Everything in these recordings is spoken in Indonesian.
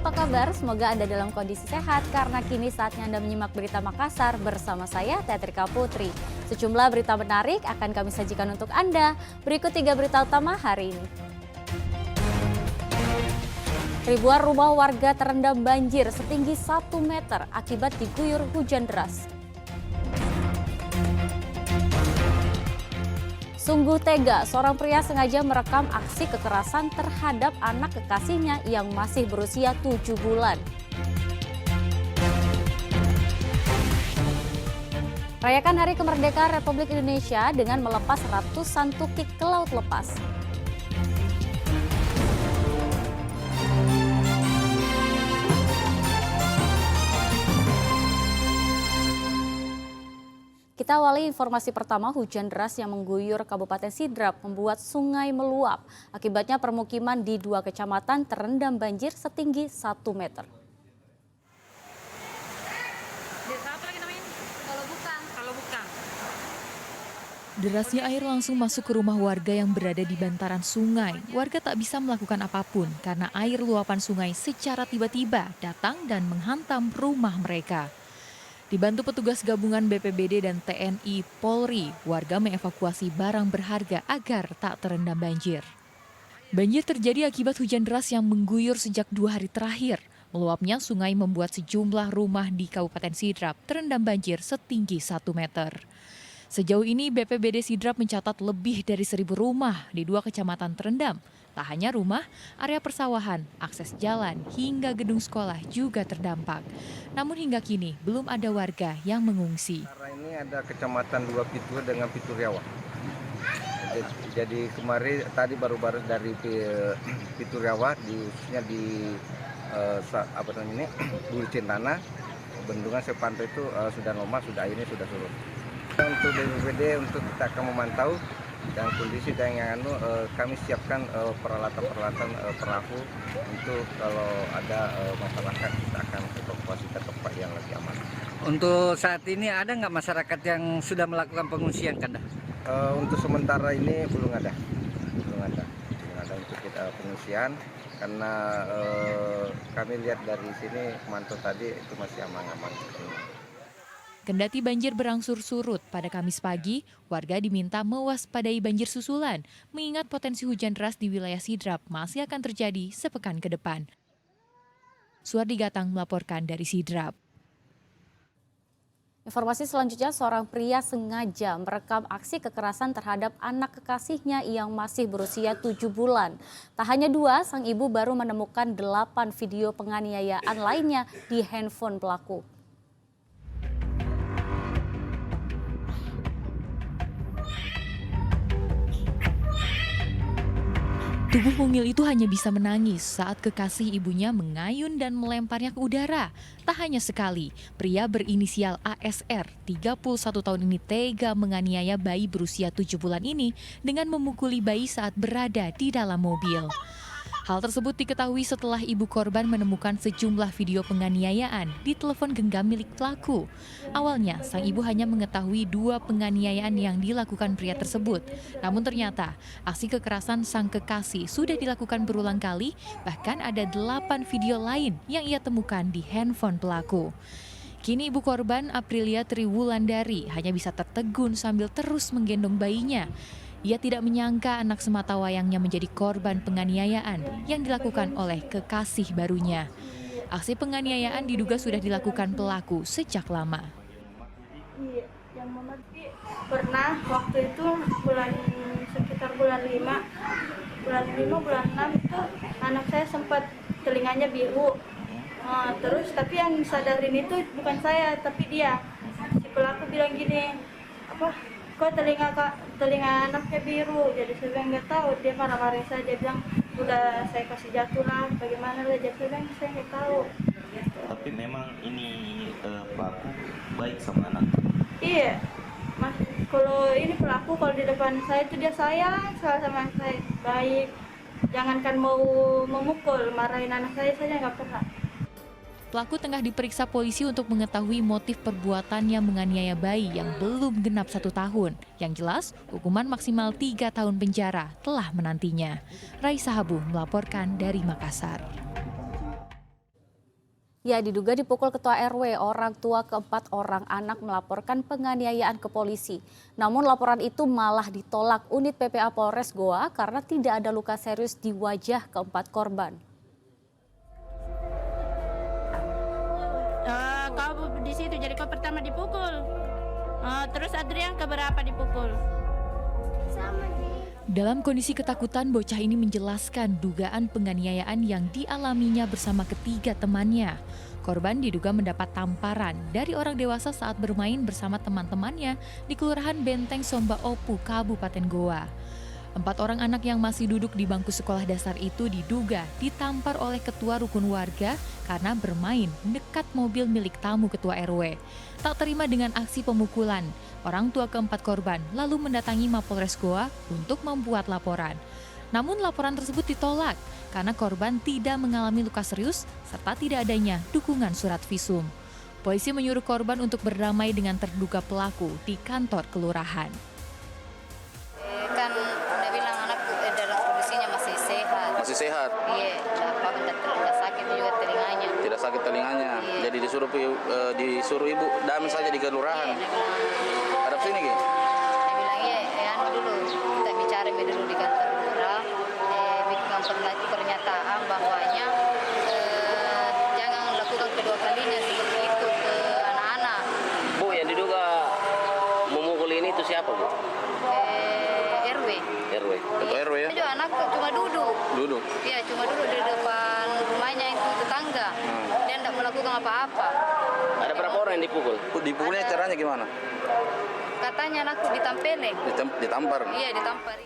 apa kabar? Semoga Anda dalam kondisi sehat karena kini saatnya Anda menyimak berita Makassar bersama saya Teatrika Putri. Sejumlah berita menarik akan kami sajikan untuk Anda. Berikut 3 berita utama hari ini. Ribuan rumah warga terendam banjir setinggi 1 meter akibat diguyur hujan deras. Sungguh tega, seorang pria sengaja merekam aksi kekerasan terhadap anak kekasihnya yang masih berusia 7 bulan. Rayakan Hari Kemerdekaan Republik Indonesia dengan melepas ratusan tukik ke laut lepas. Kita awali informasi pertama, hujan deras yang mengguyur Kabupaten Sidrap membuat sungai meluap. Akibatnya permukiman di 2 kecamatan terendam banjir setinggi 1 meter. Derasnya air langsung masuk ke rumah warga yang berada di bantaran sungai. Warga tak bisa melakukan apapun karena air luapan sungai secara tiba-tiba datang dan menghantam rumah mereka. Dibantu petugas gabungan BPBD dan TNI Polri, warga mengevakuasi barang berharga agar tak terendam banjir. Banjir terjadi akibat hujan deras yang mengguyur sejak 2 hari terakhir. Meluapnya sungai membuat sejumlah rumah di Kabupaten Sidrap terendam banjir setinggi 1 meter. Sejauh ini BPBD Sidrap mencatat lebih dari 1.000 rumah di 2 kecamatan terendam. Tak hanya rumah, area persawahan, akses jalan, hingga gedung sekolah juga terdampak. Namun hingga kini belum ada warga yang mengungsi. Ini ada kecamatan 2 Pitur dengan Pituriawa. Jadi kemarin tadi baru-baru dari Pituriawa, khususnya di Bulu Cintana, bendungan Sepantai itu sudah normal, sudah airnya sudah surut. Untuk BPBD untuk kita akan memantau dan kondisi dan yang kami siapkan peralatan perahu untuk kalau ada masyarakat kita akan evakuasi ke tempat yang lebih aman. Untuk saat ini ada nggak masyarakat yang sudah melakukan pengungsian, Kanda? Untuk sementara ini belum ada untuk kita pengungsian karena kami lihat dari sini mantau tadi itu masih aman-aman. Kendati banjir berangsur surut pada Kamis pagi, warga diminta mewaspadai banjir susulan, mengingat potensi hujan deras di wilayah Sidrap masih akan terjadi sepekan ke depan. Suardi Gatang melaporkan dari Sidrap. Informasi selanjutnya, seorang pria sengaja merekam aksi kekerasan terhadap anak kekasihnya yang masih berusia 7 bulan. Tak hanya 2, sang ibu baru menemukan 8 video penganiayaan lainnya di handphone pelaku. Tubuh mungil itu hanya bisa menangis saat kekasih ibunya mengayun dan melemparnya ke udara. Tak hanya sekali, pria berinisial ASR, 31 tahun ini tega menganiaya bayi berusia 7 bulan ini dengan memukuli bayi saat berada di dalam mobil. Hal tersebut diketahui setelah ibu korban menemukan sejumlah video penganiayaan di telepon genggam milik pelaku. Awalnya, sang ibu hanya mengetahui 2 penganiayaan yang dilakukan pria tersebut. Namun ternyata, aksi kekerasan sang kekasih sudah dilakukan berulang kali, bahkan ada 8 video lain yang ia temukan di handphone pelaku. Kini ibu korban, Aprilia Triwulandari, hanya bisa tertegun sambil terus menggendong bayinya. Ia tidak menyangka anak sematawayangnya menjadi korban penganiayaan yang dilakukan oleh kekasih barunya. Aksi penganiayaan diduga sudah dilakukan pelaku sejak lama. Iya, yang mama pernah waktu itu sekitar bulan 5, bulan 6 itu anak saya sempat telinganya biru. Terus tapi yang sadarin itu bukan saya tapi dia. Si pelaku bilang gini, kok telinga anaknya biru, jadi saya bilang nggak tahu, dia marah-marah saja, bilang udah saya kasih jatuh lah, bagaimana lah, jadi saya bilang saya nggak tahu. Gitu. Tapi memang ini pelaku baik sama anak. Iya, mas, kalau ini pelaku kalau di depan saya itu dia sayang sama saya, baik, jangankan mau memukul, marahin anak saya saja nggak pernah. Pelaku tengah diperiksa polisi untuk mengetahui motif perbuatannya menganiaya bayi yang belum genap 1 tahun. Yang jelas, hukuman maksimal 3 tahun penjara telah menantinya. Raisa Habu melaporkan dari Makassar. Ya, diduga dipukul ketua RW, orang tua keempat orang anak melaporkan penganiayaan ke polisi. Namun laporan itu malah ditolak unit PPA Polres Goa karena tidak ada luka serius di wajah keempat korban. Kau di situ, jadi kau pertama dipukul. Terus Adrian keberapa dipukul? Dalam kondisi ketakutan, bocah ini menjelaskan dugaan penganiayaan yang dialaminya bersama ketiga temannya. Korban diduga mendapat tamparan dari orang dewasa saat bermain bersama teman-temannya di Kelurahan Benteng Somba Opu, Kabupaten Goa. 4 orang anak yang masih duduk di bangku sekolah dasar itu diduga ditampar oleh ketua rukun warga karena bermain dekat mobil milik tamu ketua RW. Tak terima dengan aksi pemukulan, orang tua keempat korban lalu mendatangi Mapolres Goa untuk membuat laporan. Namun laporan tersebut ditolak karena korban tidak mengalami luka serius serta tidak adanya dukungan surat visum. Polisi menyuruh korban untuk berdamai dengan terduga pelaku di kantor kelurahan. Kan udah bilang anak dalam kondisinya masih sehat. Masih sehat? Iya, tidak sakit juga telinganya. Tidak sakit telinganya. Iya. Jadi disuruh ibu damai saja di kelurahan. Iya, dia bilang. Hadap sini, Ki. Dia bilang, iya, dulu kita bicara dulu di kantor lurah. Bikin pernyataan bahwanya jangan lakukan kedua kalinya seperti itu ke anak-anak. Bu, yang diduga memukul ini itu siapa, Bu? RW. RW. Ketua RW ya? Itu anak cuma duduk. Duduk. Iya, cuma duduk di depan rumahnya itu tetangga. Dia tidak melakukan apa-apa. Ada berapa orang yang dipukul? Dipukulnya caranya gimana? Katanya anakku ditampelin. Ditampar? Iya, ditampar.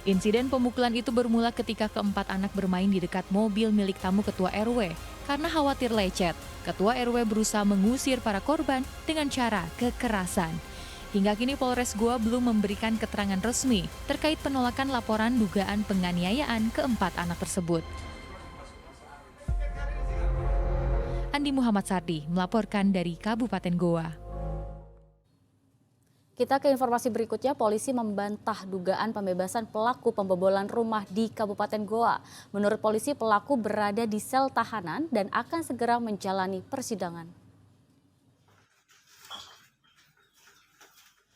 Insiden pemukulan itu bermula ketika keempat anak bermain di dekat mobil milik tamu ketua RW. Karena khawatir lecet, ketua RW berusaha mengusir para korban dengan cara kekerasan. Hingga kini Polres Goa belum memberikan keterangan resmi terkait penolakan laporan dugaan penganiayaan keempat anak tersebut. Andi Muhammad Sardi melaporkan dari Kabupaten Goa. Kita ke informasi berikutnya, polisi membantah dugaan pembebasan pelaku pembobolan rumah di Kabupaten Goa. Menurut polisi, pelaku berada di sel tahanan dan akan segera menjalani persidangan.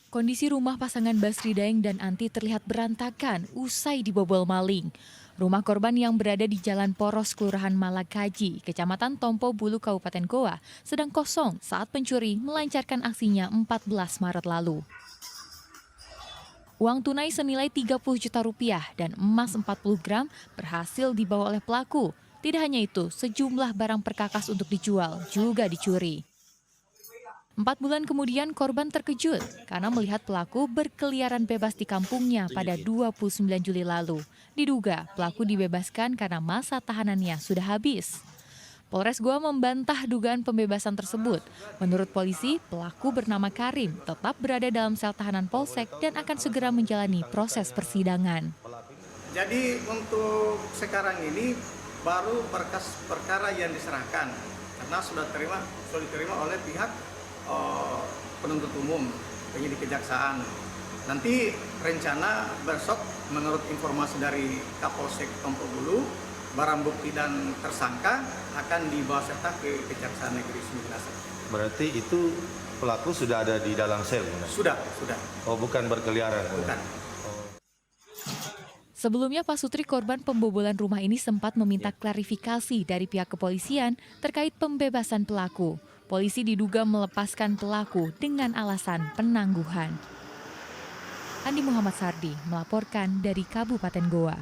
Kondisi rumah pasangan Basri Daeng dan Anti terlihat berantakan usai dibobol maling. Rumah korban yang berada di Jalan Poros, Kelurahan Malakaji, Kecamatan Tompo Bulu, Kabupaten Goa, sedang kosong saat pencuri melancarkan aksinya 14 Maret lalu. Uang tunai senilai 30 juta rupiah dan emas 40 gram berhasil dibawa oleh pelaku. Tidak hanya itu, sejumlah barang perkakas untuk dijual juga dicuri. 4 bulan kemudian korban terkejut karena melihat pelaku berkeliaran bebas di kampungnya pada 29 Juli lalu. Diduga pelaku dibebaskan karena masa tahanannya sudah habis. Polres Goa membantah dugaan pembebasan tersebut. Menurut polisi, pelaku bernama Karim tetap berada dalam sel tahanan Polsek dan akan segera menjalani proses persidangan. Jadi untuk sekarang ini baru berkas perkara yang diserahkan karena sudah diterima oleh pihak penuntut umum, penyidik kejaksaan. Nanti rencana besok menurut informasi dari Kapolsek Tompo Bulu, barang bukti dan tersangka akan dibawa serta ke Kejaksaan Negeri Sumatera. Berarti itu pelaku sudah ada di dalam sel? Sudah. Oh, bukan berkeliaran? Bukan. Sebelumnya, Pak Sutri, korban pembobolan rumah ini sempat meminta klarifikasi dari pihak kepolisian terkait pembebasan pelaku. Polisi diduga melepaskan pelaku dengan alasan penangguhan. Andi Muhammad Sardi melaporkan dari Kabupaten Goa.